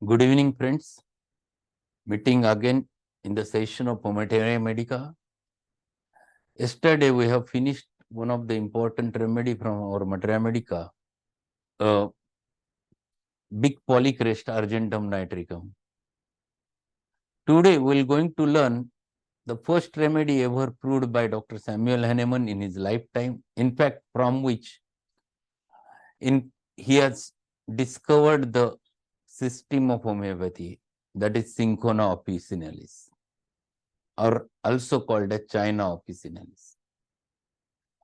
Good evening, friends. Meeting again in the session of Materia Medica. Yesterday, we have finished one of the important remedy from our Materia Medica, big polycrest argentum nitricum. Today, we are going to learn the first remedy ever proved by Dr. Samuel Hahnemann in his lifetime, in fact, from which he has discovered the system of homeopathy, that is Cinchona Officinalis, or also called as China Officinalis.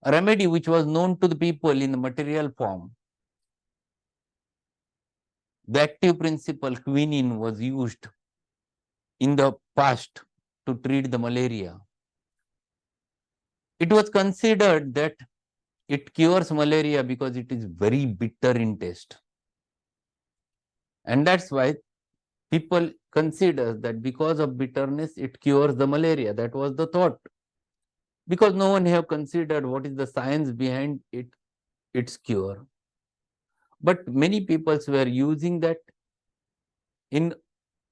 A remedy which was known to the people in the material form. The active principle quinine was used in the past to treat the malaria. It was considered that it cures malaria because it is very bitter in taste. And that's why people consider that because of bitterness, it cures the malaria. That was the thought. Because no one have considered what is the science behind its cure. But many people were using that. In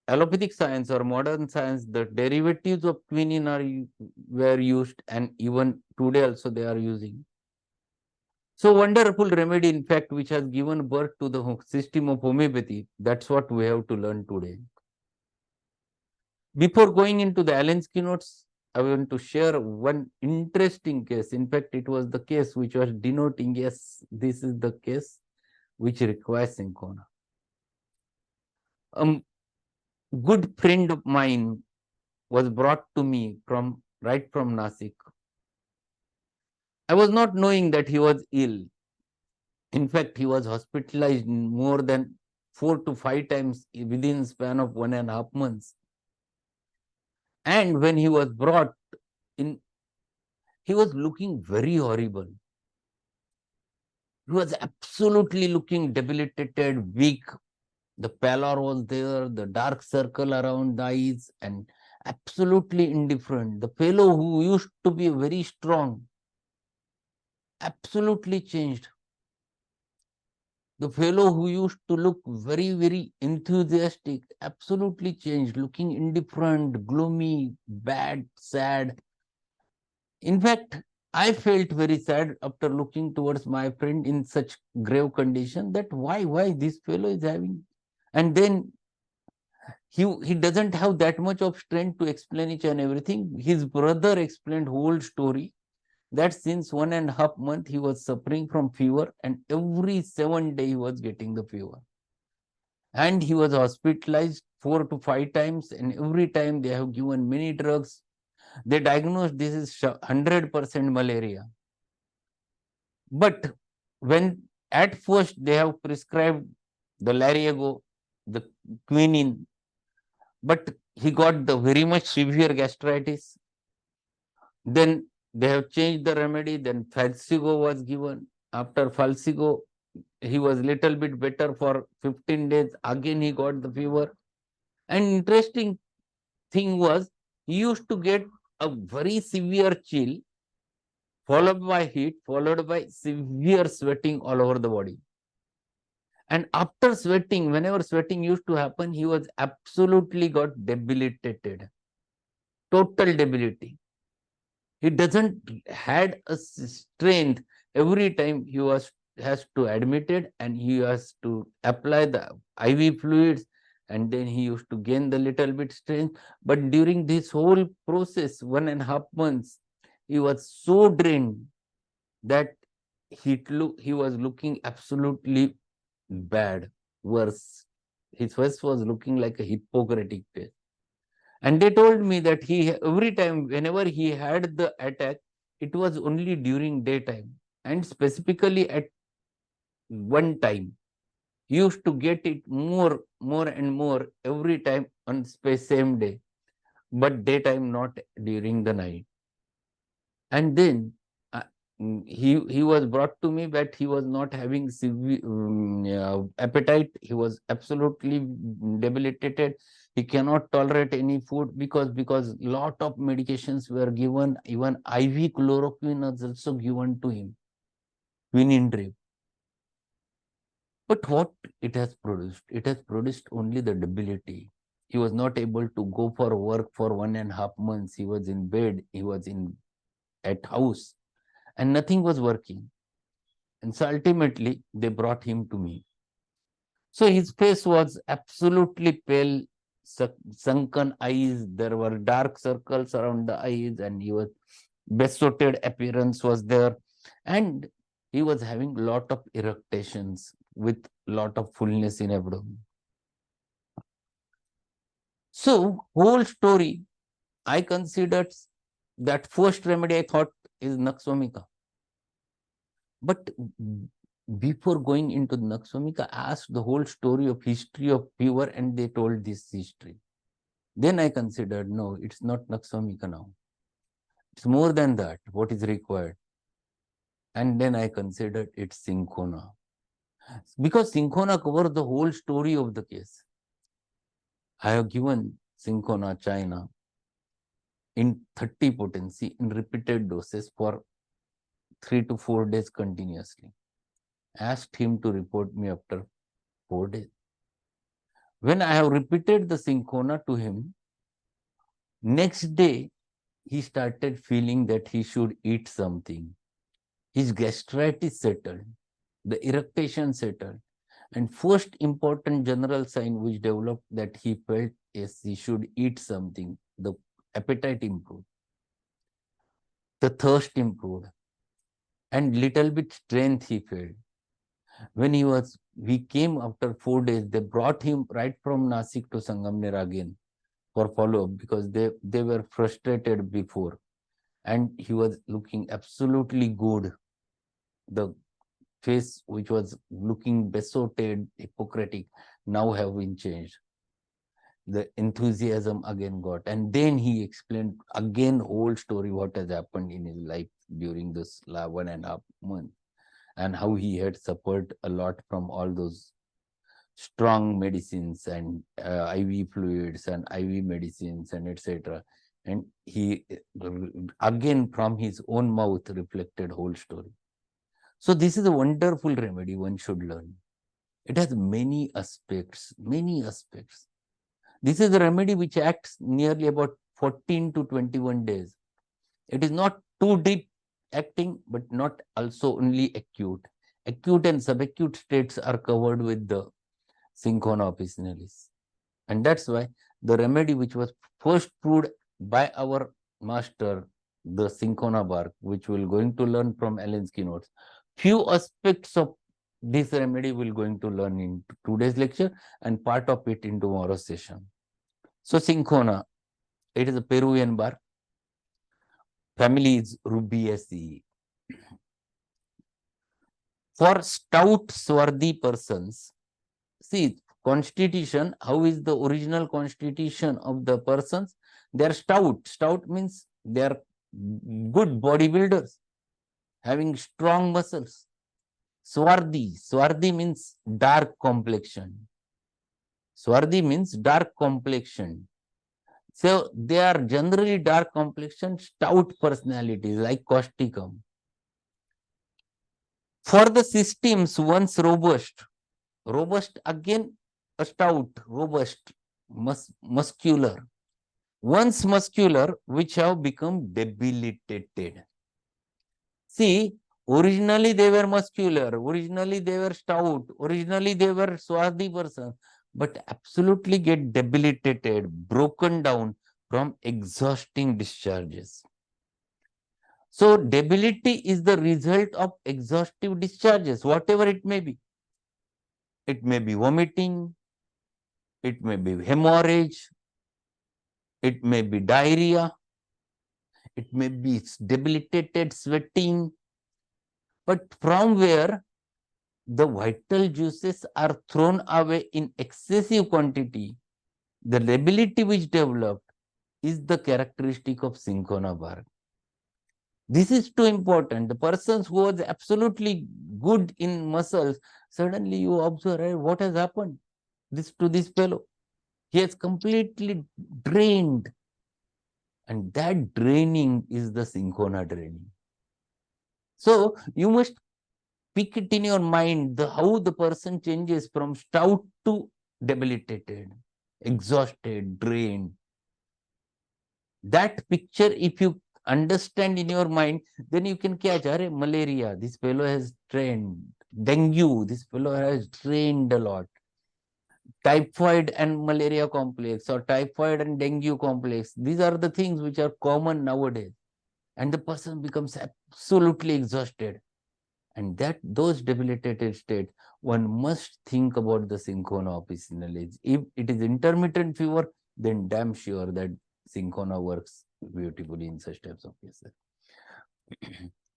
allopathic science or modern science, the derivatives of quinine were used, and even today also they are using. So wonderful remedy, in fact, which has given birth to the system of homeopathy. That's what we have to learn today. Before going into the Allen's notes, I want to share one interesting case. In fact, it was the case which was denoting, yes, this is the case which requires Cinchona. Good friend of mine was brought to me right from Nasik. I was not knowing that he was ill. In fact, he was hospitalized more than 4 to 5 times within a span of 1.5 months. And when he was brought in, he was looking very horrible. He was absolutely looking debilitated, weak. The pallor was there, the dark circle around the eyes, and absolutely indifferent. The fellow who used to be very strong absolutely changed. The fellow who used to look very, very enthusiastic absolutely changed, looking indifferent, gloomy, bad, sad. In fact, I felt very sad after looking towards my friend in such grave condition, that why this fellow is having. And then he doesn't have that much of strength to explain each and everything. His brother explained whole story, that since 1.5 months he was suffering from fever, and every 7 days he was getting the fever. And he was hospitalized 4 to 5 times, and every time they have given many drugs. They diagnosed this is 100% malaria. But when at first they have prescribed the Lariago, the quinine, but he got the very much severe gastritis. Then they have changed the remedy. Then Falsigo was given. After Falsigo, he was little bit better for 15 days. Again, he got the fever. And interesting thing was, he used to get a very severe chill, followed by heat, followed by severe sweating all over the body. And after sweating, whenever sweating used to happen, he was absolutely got debilitated. Total debility. He doesn't had a strength. Every time he has to admit it, and he has to apply the IV fluids, and then he used to gain the little bit strength. But during this whole process, 1.5 months, he was so drained that he was looking absolutely bad, worse. His face was looking like a Hippocratic face. And they told me that every time, whenever he had the attack, it was only during daytime, and specifically at one time. He used to get it more and more every time on same day, but daytime, not during the night. And then he was brought to me that he was not having appetite. He was absolutely debilitated. He cannot tolerate any food because lot of medications were given. Even IV chloroquine was also given to him, quinine drip. But what it has produced? It has produced only the debility. He was not able to go for work for 1.5 months. He was in bed. He was at house, and nothing was working. And so ultimately, they brought him to me. So his face was absolutely pale, sunken eyes. There were dark circles around the eyes, and he was besotted appearance was there, and he was having lot of eructations with lot of fullness in abdomen. So whole story, I considered that first remedy I thought is Naksvamika. But before going into Naksvamika, I asked the whole story of history of fever, and they told this history. Then I considered, no, it's not Naksvamika now. It's more than that, what is required. And then I considered it's Cinchona. Because Cinchona covers the whole story of the case. I have given Cinchona China in 30 potency in repeated doses for 3 to 4 days continuously. Asked him to report me after 4 days. When I have repeated the Cinchona to him, next day he started feeling that he should eat something. His gastritis settled, the eructation settled, and first important general sign which developed that he felt is he should eat something. The appetite improved, the thirst improved, and little bit strength he felt. When we came after 4 days, they brought him right from Nasik to Sangamner again for follow-up because they were frustrated before, and he was looking absolutely good. The face which was looking besotted, Hippocratic, now have been changed. The enthusiasm again got, and then he explained again whole story what has happened in his life during this 1.5 months, and how he had suffered a lot from all those strong medicines and IV fluids and IV medicines and etc. And he again from his own mouth reflected whole story. So this is a wonderful remedy one should learn. It has many aspects, many aspects. This is a remedy which acts nearly about 14 to 21 days. It is not too deep acting, but not also only acute. Acute and subacute states are covered with the Cinchona Officinalis. And that's why the remedy which was first proved by our master, the Cinchona bark, which we're going to learn from Allen's notes. Few aspects of this remedy we're going to learn in today's lecture and part of it in tomorrow's session. So Cinchona, it is a Peruvian bark. Family is Rubiaceae. For stout, swarthy persons, see, constitution, how is the original constitution of the persons? They are stout. Stout means they are good bodybuilders, having strong muscles. Swarthy. Swarthy means dark complexion. Swarthy means dark complexion. So they are generally dark complexion, stout personalities like causticum. For the systems, once robust, robust again a stout, robust, muscular. Once muscular, which have become debilitated. See, originally they were muscular, originally they were stout, originally they were swarthy person, but absolutely get debilitated, broken down from exhausting discharges. So debility is the result of exhaustive discharges, whatever it may be. It may be vomiting, it may be hemorrhage, it may be diarrhea, it may be debilitated sweating, but from where the vital juices are thrown away in excessive quantity, the debility which developed is the characteristic of Cinchona bark. This is too important. The persons who was absolutely good in muscles, suddenly you observe what has happened to this fellow. He has completely drained. And that draining is the Cinchona draining. So you must pick it in your mind, how the person changes from stout to debilitated, exhausted, drained. That picture, if you understand in your mind, then you can catch, malaria, this fellow has trained. Dengue, this fellow has trained a lot. Typhoid and malaria complex, or typhoid and dengue complex. These are the things which are common nowadays. And the person becomes absolutely exhausted. And that those debilitated states, one must think about the Cinchona Officinalis. If it is intermittent fever, then damn sure that Cinchona works beautifully in such types of cases.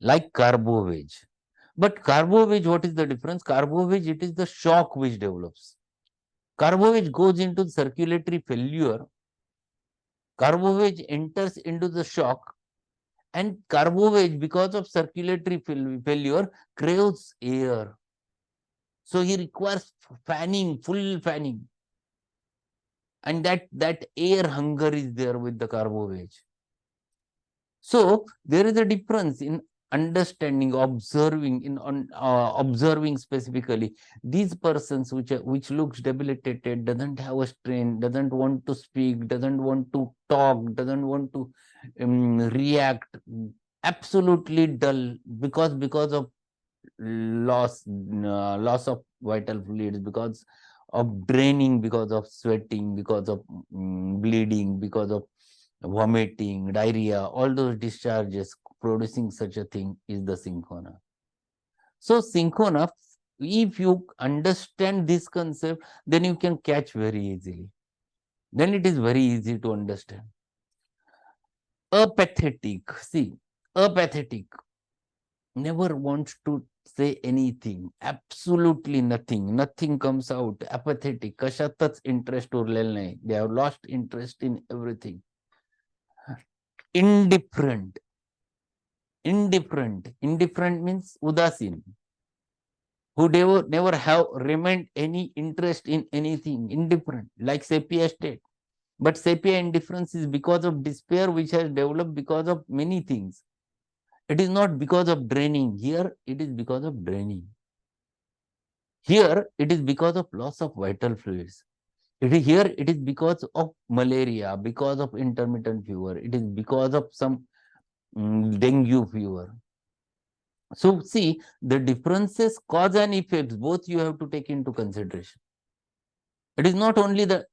Like carbovage. But carbovage, what is the difference? Carbovage, it is the shock which develops. Carbovage goes into circulatory failure. Carbovage enters into the shock, and carbovage, because of circulatory failure, craves air. So he requires fanning, full fanning. And that air hunger is there with the carbovage. So there is a difference in understanding, observing, observing specifically these persons which looks debilitated, doesn't have a strain, doesn't want to speak, doesn't want to talk, doesn't want to react, absolutely dull because of loss of vital fluids, because of draining, because of sweating, because of bleeding, because of vomiting, diarrhea, all those discharges producing such a thing is the Cinchona. So Cinchona, if you understand this concept, then you can catch very easily. Then it is very easy to understand. Apathetic, see, apathetic never wants to say anything, absolutely nothing, nothing comes out, apathetic, कशातच interest उरलेला नाही, they have lost interest in everything. Indifferent, indifferent means udasin, who never have remained any interest in anything, indifferent, like sepia state. But sepia indifference is because of despair which has developed because of many things. It is not because of draining. Here it is because of draining. Here it is because of loss of vital fluids. Here it is because of malaria, because of intermittent fever. It is because of some dengue fever. So see, the differences, cause and effects, both you have to take into consideration. It is not only the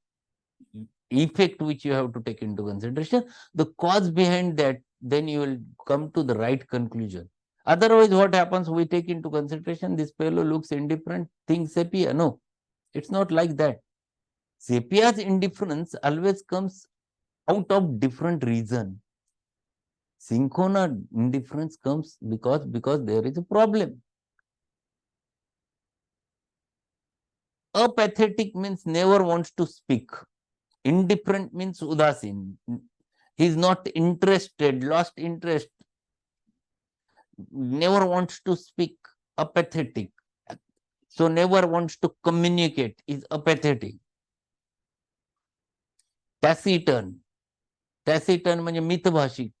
effect which you have to take into consideration, the cause behind that, then you will come to the right conclusion. Otherwise, what happens? We take into consideration, this fellow looks indifferent, thinks sepia. No, it's not like that. Sepia's indifference always comes out of different reason. Cinchona indifference comes because there is a problem. Apathetic means never wants to speak. Indifferent means udasin. He is not interested, lost interest, never wants to speak. Apathetic. So never wants to communicate, is apathetic. Taciturn. Taciturn म्हणजे मितभाषिक,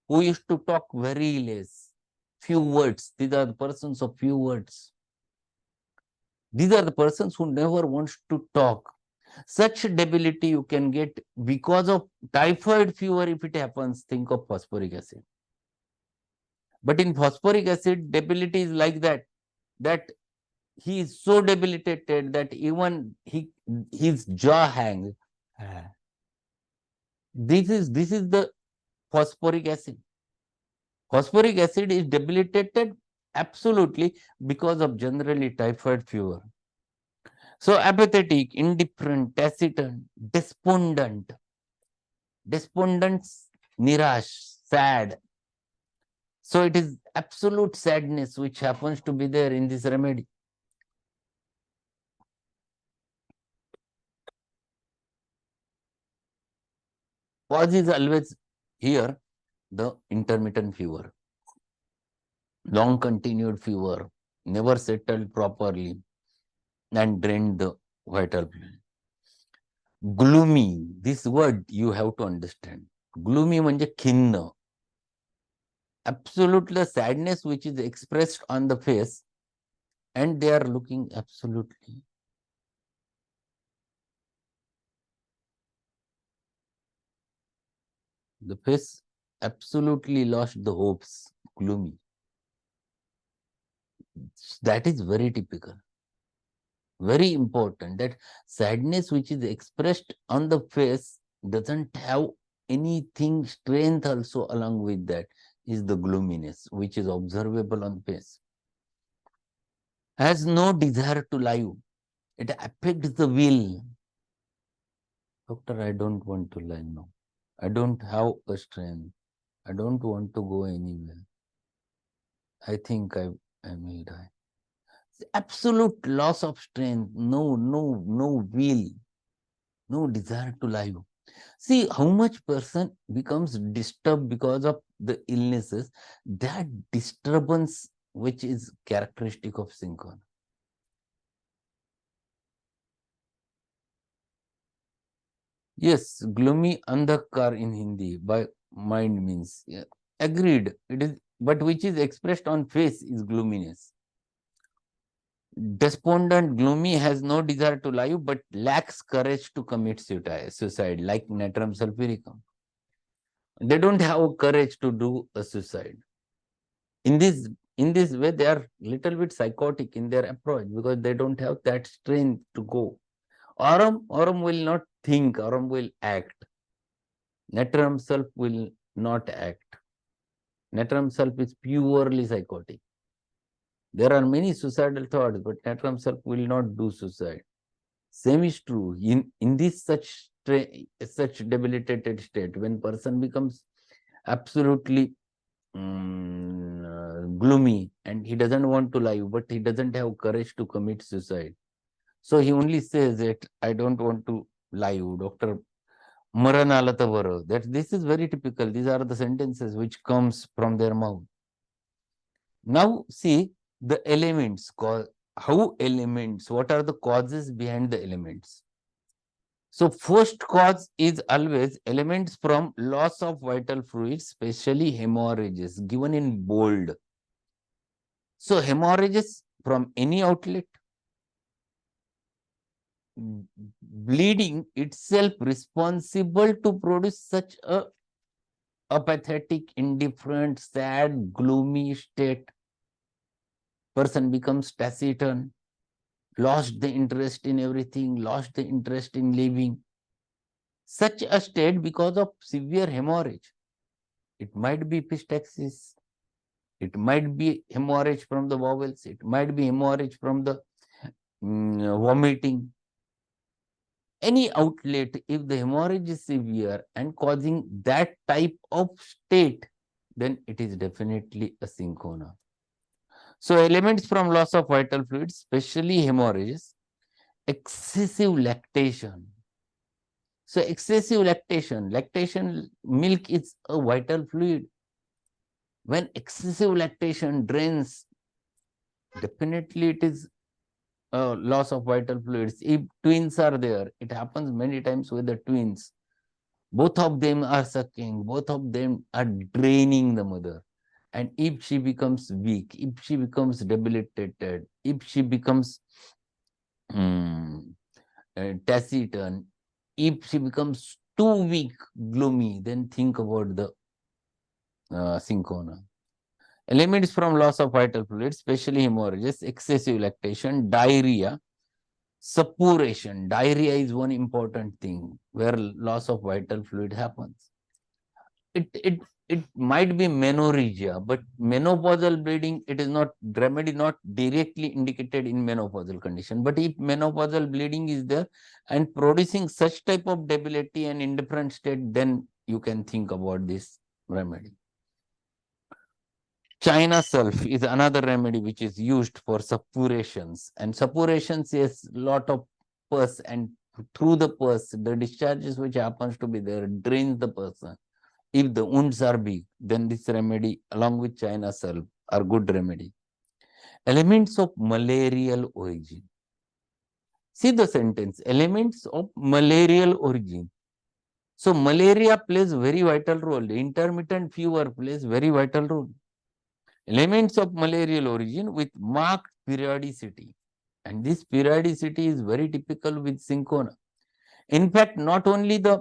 who used to talk very less, few words. These are the persons of few words. These are the persons who never wants to talk. Such debility you can get because of typhoid fever. If it happens, think of phosphoric acid. But in phosphoric acid, debility is like that, that he is so debilitated that even his jaw hangs. This is the phosphoric acid. Phosphoric acid is debilitated absolutely because of generally typhoid fever. So apathetic, indifferent, taciturn, despondent. Despondent, nirash, sad. So it is absolute sadness which happens to be there in this remedy. Cause is always here the intermittent fever, long continued fever, never settled properly and drained the vital fluid. Gloomy, this word you have to understand. Gloomy म्हणजे खिन्न. Absolute sadness which is expressed on the face and they are looking absolutely. The face absolutely lost the hopes, gloomy. That is very typical, very important. That sadness which is expressed on the face doesn't have anything strength also along with that, is the gloominess which is observable on face. Has no desire to live. It affects the will. Doctor, I don't want to lie now. I don't have a strength. I don't want to go anywhere. I think I will die. Absolute loss of strength, no will, no desire to live. See how much person becomes disturbed because of the illnesses, that disturbance which is characteristic of Cinchona. Yes, gloomy andhakar in Hindi by mind means, yeah, agreed. It is, but which is expressed on face is gloominess. Despondent, gloomy, has no desire to live but lacks courage to commit suicide, like natrum sulphuricum. They don't have courage to do a suicide. In this way, they are little bit psychotic in their approach because they don't have that strength to go. Aurum will not think, Aurum will act. Natrum self will not act. Natrum self is purely psychotic. There are many suicidal thoughts, but Natrum self will not do suicide. Same is true in this such debilitated state, when person becomes absolutely gloomy and he doesn't want to live, but he doesn't have courage to commit suicide. So he only says that I don't want to live, Doctor. Maran alata baro. That this is very typical. These are the sentences which comes from their mouth. Now see the elements. How elements? What are the causes behind the elements? So first cause is always elements from loss of vital fluids, especially hemorrhages, given in bold. So hemorrhages from any outlet, bleeding itself responsible to produce such a apathetic, indifferent, sad, gloomy state. Person becomes taciturn, lost the interest in everything, lost the interest in living. Such a state because of severe hemorrhage. It might be epistaxis, it might be hemorrhage from the bowels, it might be hemorrhage from the vomiting. Any outlet, if the hemorrhage is severe and causing that type of state, then it is definitely a cinchona. So elements from loss of vital fluids, especially hemorrhages, excessive lactation. So excessive lactation, milk is a vital fluid. When excessive lactation drains, definitely it is a loss of vital fluids. If twins are there, it happens many times with the twins. Both of them are sucking, both of them are draining the mother. And if she becomes weak, if she becomes debilitated, if she becomes taciturn, if she becomes too weak, gloomy, then think about the cinchona. Elements from loss of vital fluids, especially hemorrhages, excessive lactation, diarrhea, suppuration. Diarrhea is one important thing where loss of vital fluid happens. It might be menorrhagia, but menopausal bleeding, it is not remedy, not directly indicated in menopausal condition. But if menopausal bleeding is there and producing such type of debility and indifferent state, then you can think about this remedy. China sulph is another remedy which is used for suppurations, and suppurations is lot of pus, and through the pus, the discharges which happens to be there drains the person. If the wounds are big, then this remedy along with China sulph are good remedy. Elements of malarial origin. See the sentence, elements of malarial origin. So malaria plays very vital role. Intermittent fever plays very vital role. Elements of malarial origin with marked periodicity. And this periodicity is very typical with Cinchona. In fact, not only the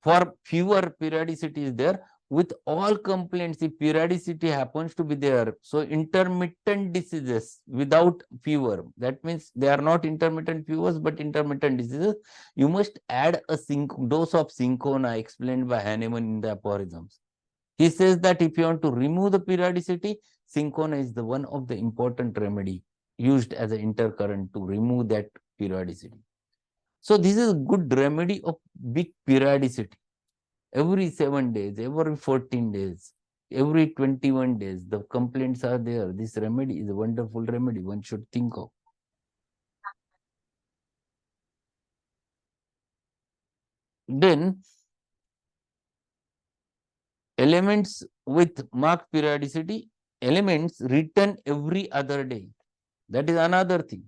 for fewer periodicity is there, with all complaints, if periodicity happens to be there, so intermittent diseases without fever, that means they are not intermittent fevers but intermittent diseases, you must add a dose of Cinchona explained by Hahnemann in the aphorisms. He says that if you want to remove the periodicity, Cinchona is the one of the important remedy used as an intercurrent to remove that periodicity. So this is a good remedy of big periodicity. Every 7 days, every 14 days, every 21 days, the complaints are there. This remedy is a wonderful remedy one should think of. Then, elements with marked periodicity, elements written every other day. That is another thing.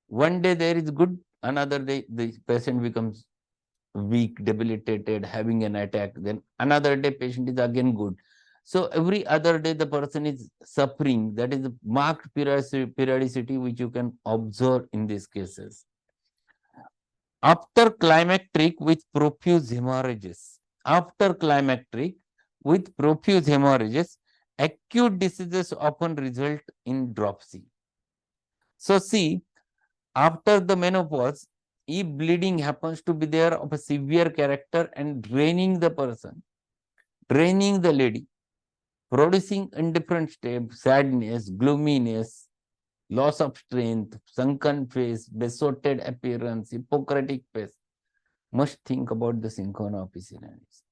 One day there is good, another day the patient becomes weak, debilitated, having an attack. Then another day patient is again good. So every other day the person is suffering. That is marked periodicity which you can observe in these cases. After climacteric with profuse hemorrhages. After climacteric with profuse hemorrhages, acute diseases often result in dropsy. So see, after the menopause, if bleeding happens to be there of a severe character and draining the person, draining the lady, producing indifferent state, sadness, gloominess, loss of strength, sunken face, besotted appearance, Hippocratic face, must think about the Cinchona Officinalis.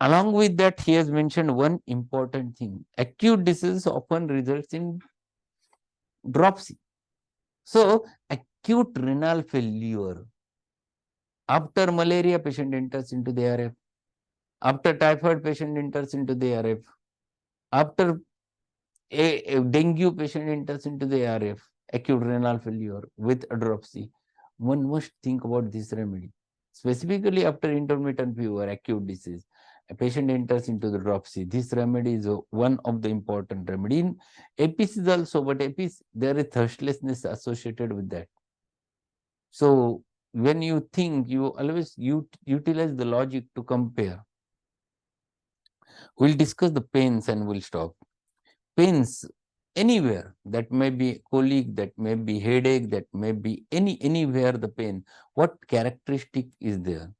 Along with that, he has mentioned one important thing. Acute disease often results in dropsy. So, acute renal failure. After malaria, patient enters into the ARF. After typhoid, patient enters into the ARF. After a dengue patient enters into the ARF, acute renal failure with dropsy. One must think about this remedy. Specifically after intermittent fever, acute disease, a patient enters into the dropsy. This remedy is one of the important remedy. In APs also, but APs, there is thirstlessness associated with that. So when you think, you always utilize the logic to compare. We'll discuss the pains and we'll stop. Pains anywhere, that may be colic, that may be headache, that may be anywhere the pain. What characteristic is there?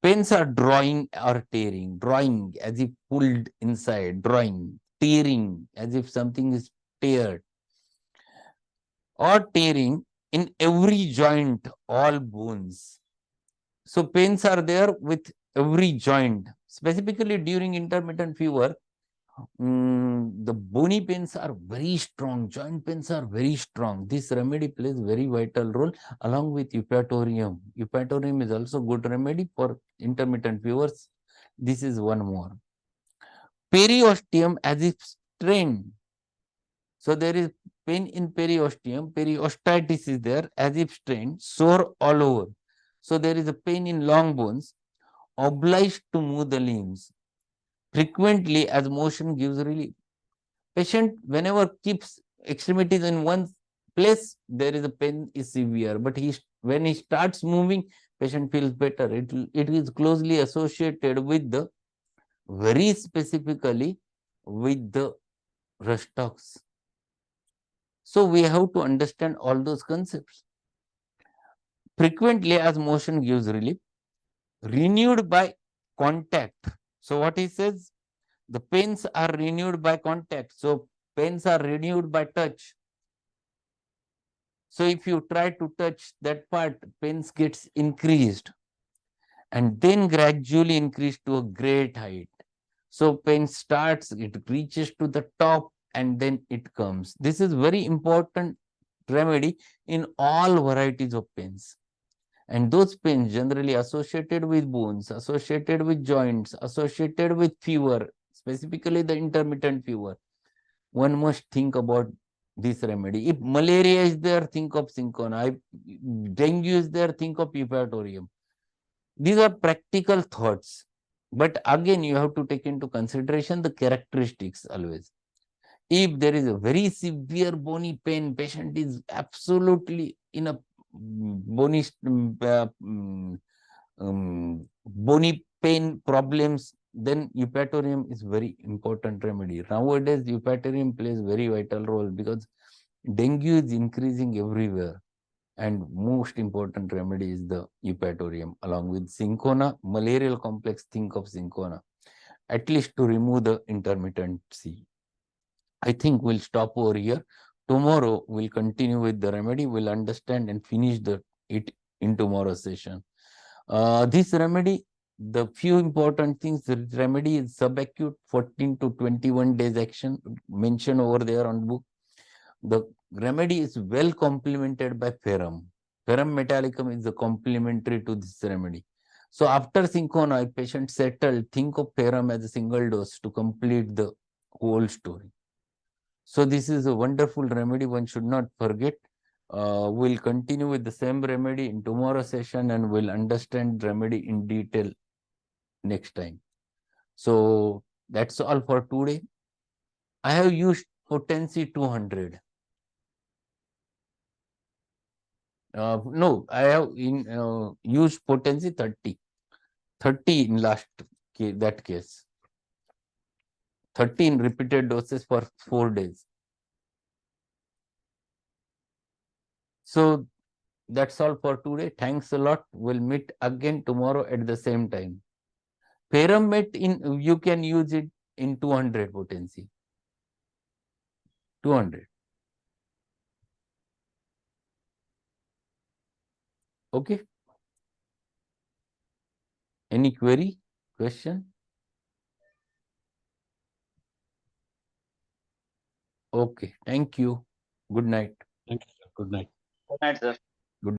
Pains are drawing or tearing, drawing as if pulled inside, drawing, tearing as if something is teared, or tearing in every joint, all bones. So pains are there with every joint. Specifically during intermittent fever, the bony pains are very strong, joint pains are very strong. This remedy plays very vital role along with eupatorium. Eupatorium is also good remedy for intermittent fevers. This is one more. Periosteum as if strained. So there is pain in periosteum, periostitis is there as if strained, sore all over. So there is a pain in long bones, obliged to move the limbs frequently as motion gives relief. Patient, whenever keeps extremities in one place, there is a pain is severe. But when he starts moving, patient feels better. It is closely associated with the, very specifically, with the Rustox. So we have to understand all those concepts. Frequently as motion gives relief, renewed by contact. So what he says, the pains are renewed by contact. So pains are renewed by touch. So if you try to touch that part, pains gets increased and then gradually increase to a great height. So pain starts, it reaches to the top and then it comes. This is very important remedy in all varieties of pains. And those pains generally associated with bones, associated with joints, associated with fever, specifically the intermittent fever. One must think about this remedy. If malaria is there, think of Cinchona. If dengue is there, think of eupatorium. These are practical thoughts. But again, you have to take into consideration the characteristics always. If there is a very severe bony pain, patient is absolutely in a bony bony pain problems, then eupatorium is very important remedy. Nowadays, eupatorium plays very vital role because dengue is increasing everywhere. And most important remedy is the eupatorium along with cinchona, malarial complex, think of cinchona, at least to remove the intermittency. I think we'll stop over here. Tomorrow we'll continue with the remedy. We'll understand and finish it in tomorrow's session. This remedy, the few important things, the remedy is subacute 14 to 21 days action mentioned over there on book. The remedy is well complemented by ferrum. Ferrum metallicum is the complementary to this remedy. So after cinchona, if patient settled, think of ferrum as a single dose to complete the whole story. So this is a wonderful remedy, one should not forget. We'll continue with the same remedy in tomorrow's session and we'll understand remedy in detail next time. So that's all for today. I have used potency 200. No, I have used potency 30. 30 in that case. 30 in repeated doses for 4 days. So that's all for today. Thanks a lot. We'll meet again tomorrow at the same time. Pyramid you can use it in 200 potency. 200. Okay. Any query? Question? Okay. Thank you. Good night. Thank you, sir. Good night. Good night, sir.